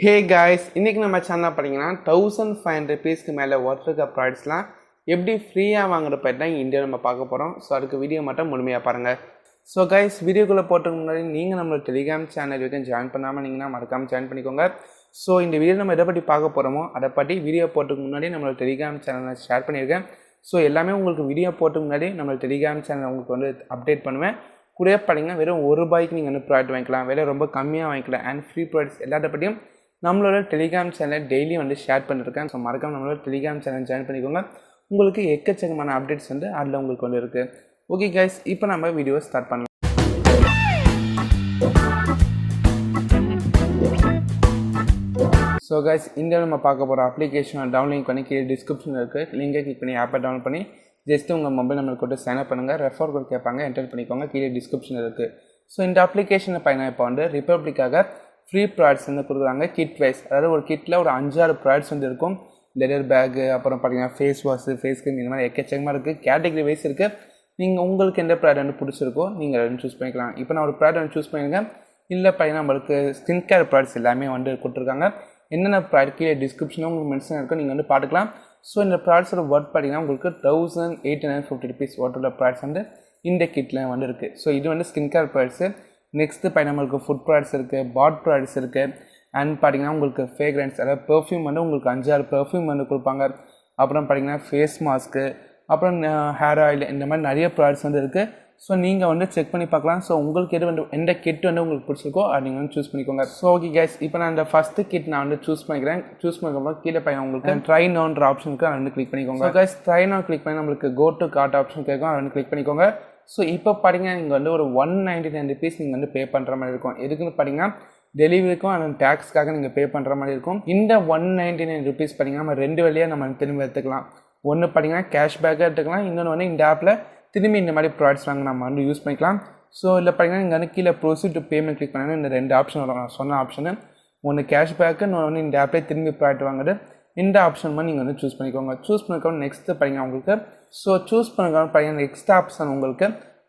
Hey guys, இன்றைக்கி நம்ம channel பார்த்தீங்கன்னா 1500 ரூபீஸ்க்கு மேலே ஒர்த் இருக்க ப்ராடக்ட்ஸ்லாம் எப்படி ஃப்ரீயாக வாங்குற பற்றி தான் இந்தியா நம்ம பார்க்க போகிறோம். ஸோ அதுக்கு வீடியோ மட்டும் முழுமையாக பாருங்கள். ஸோ கைஸ், வீடியோக்குள்ளே போகிறதுக்கு முன்னாடி நீங்கள் நம்மளோட டெலிகிராம் சேனல் வரைக்கும் ஜாயின் பண்ணாமல் நீங்கன்னா மறக்காமல் ஜாயின் பண்ணிக்கோங்க. ஸோ இந்த வீடியோ நம்ம எதை பற்றி பார்க்க போகிறோமோ அதை பற்றி வீடியோ போகிறதுக்கு முன்னாடி நம்மளோட டெலிகிராம் சேனலில் ஷேர் பண்ணியிருக்கேன். ஸோ எல்லாமே உங்களுக்கு வீடியோ போகிறதுக்கு முன்னாடி நம்மளோட டெலிகிராம் சேனல் உங்களுக்கு வந்து அப்டேட் பண்ணுவேன். கூட பார்த்தீங்கன்னா வெறும் ₹1 நீங்கள் வந்து ப்ராடக்ட் வாங்கிக்கலாம், விலை ரொம்ப கம்மியாக வாங்கிக்கலாம், அண்ட் ஃப்ரீ ப்ராடக்ட்ஸ் எல்லாத்த பற்றியும் நம்மளோட டெலிகிராம் சேனல் டெய்லி வந்து ஷேர் பண்ணியிருக்கேன். ஸோ மறக்காம நம்மளோட டெலிகிராம் சேனல் ஜாயின் பண்ணிக்கோங்க. உங்களுக்கு எக்கச்சக்கமான அப்டேட்ஸ் வந்து அதில் உங்களுக்கு வந்து இருக்குது. ஓகே கைஸ், இப்போ நம்ம வீடியோ ஸ்டார்ட் பண்ணலாம். ஸோ கைஸ், இந்தியாவில் நம்ம பார்க்க போகிற அப்ளிகேஷனை டவுன்லோட் பண்ணி கீழே டிஸ்கிரிப்ஷனில் இருக்குது லிங்கை கிளிக் பண்ணி ஆப்பை டவுன்லோட் பண்ணி ஜஸ்ட்டு உங்கள் மொபைல் நம்பர் கொண்டு சைன் அப் பண்ணுங்கள். ரெஃபர் கோட் கேட்பாங்க, என்டர் பண்ணிக்கோங்க. கீழே டிஸ்கிரிப்ஷனில் இருக்குது. ஸோ இந்த அப்ளிகேஷனை பயணம் இப்போ வந்து ரிப்பப்ளிக்காக ஃப்ரீ ப்ராடக்ட்ஸ் வந்து கொடுக்குறாங்க. கிட் வைஸ், அதாவது ஒரு கிட்டில் ஒரு 5-6 ப்ராடக்ட்ஸ் வந்து இருக்கும். லெதர் பேக்கு, அப்புறம் பார்த்தீங்கன்னா ஃபேஸ் வாஷு, ஃபேஸ் க்ரீம், இந்த மாதிரி எக்கச்சக்கமாக இருக்குது. கேட்டகரி வைஸ் இருக்குது. நீங்கள் உங்களுக்கு எந்த ப்ராடக்ட் வந்து பிடிச்சிருக்கோ நீங்கள் அதை சூஸ் பண்ணிக்கலாம். இப்போ நான் ஒரு ப்ராடக்ட் வந்து சூஸ் பண்ணியிருக்கேன். இல்லை பார்த்தீங்கன்னா நம்மளுக்கு ஸ்கின் கேர் ப்ராடக்ட்ஸ் எல்லாமே வந்து கொடுத்துருக்காங்க. என்னென்ன ப்ராடக்ட் கீழே டிஸ்கிரிப்ஷனும் உங்களுக்கு மென்ஷன் இருக்கும், நீங்கள் வந்து பார்த்துக்கலாம். ஸோ இந்த ப்ராடக்ட்ஸோட ஒர்த் பார்த்தீங்கன்னா உங்களுக்கு 1850 ரூபீஸ் ஒர்த்தோட ப்ராடக்ட்ஸ் வந்து இந்த கிட்டில் வந்து இருக்குது. ஸோ இது வந்து ஸ்கின் கேர் ப்ராடக்ட்ஸு. நெக்ஸ்ட்டு பார்த்தீங்கன்னா நம்மளுக்கு ஃபுட் ப்ராடக்ட்ஸ் இருக்குது, பாட் ப்ராடக்ட்ஸ் இருக்குது, அண்ட் பார்த்தீங்கன்னா உங்களுக்கு ஃப்ரேக்ரன்ஸ், அதாவது பெர்ஃப்யூம் வந்து உங்களுக்கு 5-6 பெர்ஃப்யூம் வந்து கொடுப்பாங்க. அப்புறம் பார்த்தீங்கன்னா ஃபேஸ் மாஸ்க்கு, அப்புறம் ஹேர் ஆயில், இந்த மாதிரி நிறைய ப்ராடக்ட்ஸ் வந்து இருக்குது. ஸோ நீங்கள் வந்து செக் பண்ணி பார்க்கலாம். ஸோ உங்களுக்கு எது வந்து எந்த கிட் வந்து உங்களுக்கு பிடிச்சிருக்கோ அதை நீங்கள் வந்து சூஸ் பண்ணிக்கோங்க. ஸோ ஓகே கைஸ், இப்போ நான் இந்த ஃபஸ்ட்டு கிட் நான் வந்து சூஸ் பண்ணிக்கிறேன். சூஸ் பண்ணிக்கோங்க. கீழே பையன் உங்களுக்கு ட்ரை நோன்ற ஆப்ஷனுக்கு அதை வந்து கிளிக் பண்ணிக்கோங்க. So guys, try no click பண்ணி நம்மளுக்கு கோ டு கார்ட் ஆப்ஷன் கேட்கும், அதை வந்து கிளிக் பண்ணிக்கோங்க. ஸோ இப்போ பார்த்தீங்கன்னா நீங்கள் வந்து ஒரு 199 ரூபீஸ் நீங்கள் வந்து பே பண்ணுற மாதிரி இருக்கும். எதுக்குன்னு பார்த்தீங்கன்னா டெலிவரிக்கும் அந்த டேக்ஸ்க்காக நீங்கள் பே பண்ணுற மாதிரி இருக்கும். இந்த 199 ரூபீஸ் பார்த்தீங்கன்னா நம்ம 2 வழியாக நம்ம திரும்ப எடுத்துக்கலாம். ஒன்று பார்த்தீங்கன்னா கேஷ்பேக்காக எடுத்துக்கலாம், இன்னொன்று வந்து இந்த ஆப்பில் திரும்பி இந்த மாதிரி ப்ராடக்ட்ஸ் வாங்க நம்ம வந்து யூஸ் பண்ணிக்கலாம். ஸோ இல்லை பார்த்தீங்கன்னா நீங்கள் வந்து கீழே ப்ரொசீட் டு பேமெண்ட் கிளிக் பண்ணாங்கன்னா இந்த 2 ஆப்ஷன் வரும். நான் சொன்ன ஆப்ஷனு ஒன்று கேஷ்பேக்கு, இன்னொன்று வந்து இந்த ஆப்லேயே திரும்பி ப்ராடக்ட் வாங்குறது. இந்த ஆப்ஷன் மாதிரி நீங்கள் வந்து சூஸ் பண்ணிக்கோங்க. சூஸ் பண்ணிக்கோங்க. நெக்ஸ்ட்டு பார்த்தீங்கன்னா உங்களுக்கு சூஸ் பண்ணிக்கோங்க பார்த்தீங்கன்னா நெக்ஸ்ட் ஆப்ஷன் உங்களுக்கு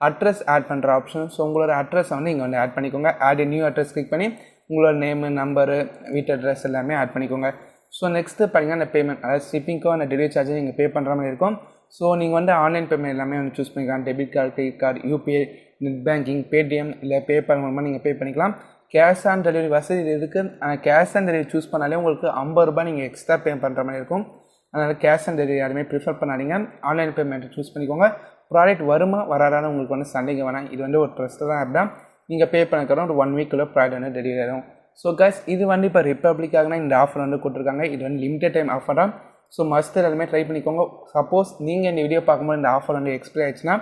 அட்ரஸ் ஆட் பண்ணுற ஆப்ஷன். ஸோ உங்களோட அட்ரஸை வந்து இங்கே வந்து ஆட் பண்ணிக்கோங்க. ஆட் நியூ அட்ரஸ் கிளிக் பண்ணி உங்களோட நேமு, நம்பரு, வீட்டு அட்ரஸ் எல்லாமே ஆட் பண்ணிக்கோங்க. ஸோ நெக்ஸ்ட்டு பார்த்தீங்கன்னா அந்த பேமெண்ட், அதாவது ஷிப்பிங்க்கோ அந்த டெலிவரி சார்ஜ் நீங்கள் பே பண்ணுற மாதிரி இருக்கும். ஸோ நீங்கள் வந்து ஆன்லைன் பேமெண்ட் எல்லாமே வந்து சூஸ் பண்ணிக்கலாம். Debit card, credit card, UPI, net banking, Paytm, இல்லை பேபால் மூலமாக நீங்கள் பே பண்ணிக்கலாம். கேஷ் ஆன் டெலிவரி வசதி இருக்குது. கேஷ் ஆன் டெலிவரி சூஸ் பண்ணாலே உங்களுக்கு ₹50 நீங்கள் எக்ஸ்ட்ரா பே பண்ணுற மாதிரி இருக்கும். அதனால் கேஷ் ஆன் டெலிவரி யாருமே ப்ரிஃபர் பண்ணாதீங்க. ஆன்லைன் பேமெண்ட்டை சூஸ் பண்ணிக்கோங்க. ப்ராடக்ட் வருமா வராதான்னு உங்களுக்கு வந்து சந்தேகம் வேணாம். இது வந்து ஒரு ட்ரஸ்ட்டான ஆப் தான். நீங்கள் பே பண்ணிக்கிறோம் ஒரு 1 வீக்குள்ளே ப்ராடக்ட் வந்து டெலிவரி ஆகும். ஸோ கைஸ், இது வந்து இப்போ ரிப்பப்ளிக்காகனா இந்த ஆஃபர் வந்து கொடுத்துருக்காங்க. இது வந்து லிமிடெட் டைம் ஆஃபர் தான். ஸோ மஸ்ட் எல்லாமே ட்ரை பண்ணிக்கோங்க. சப்போஸ் நீங்கள் இந்த வீடியோ பார்க்கும்போது இந்த ஆஃபர் வந்து எக்ஸ்பைரி ஆயிடுச்சுன்னா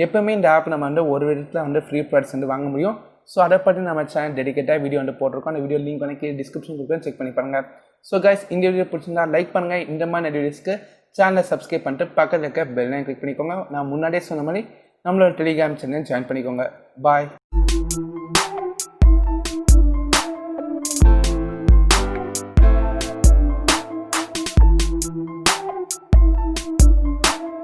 எப்போவுமே இந்த ஆப் நம்ம வந்து ஒரு விதத்தில் வந்து ஃப்ரீ ப்ராடக்ட்ஸ் வந்து வாங்க முடியும். ஸோ அதை பற்றி நம்ம சேனல் டெடிக்கேட்டாக வீடியோ வந்து போட்டிருக்கோம். அந்த வீடியோ லிங்க் வந்து டிஸ்கிரிப்ஷன் கொடுக்குறேன், செக் பண்ணி பாருங்கள். ஸோ கைஸ், இந்த வீடியோ பிடிச்சிருந்தா லைக் பண்ணுங்கள். இந்த மாதிரி வீடியோஸ்க்கு சேனலை சப்ஸ்கிரைப் பண்ணிட்டு பக்கத்தில் இருக்க பெல் ஐக்கனை கிளிக் பண்ணிக்கோங்க. நான் முன்னாடியே சொன்ன மாதிரி நம்மளோட டெலிகிராம் சேனல் ஜாயின் பண்ணிக்கோங்க. பாய்.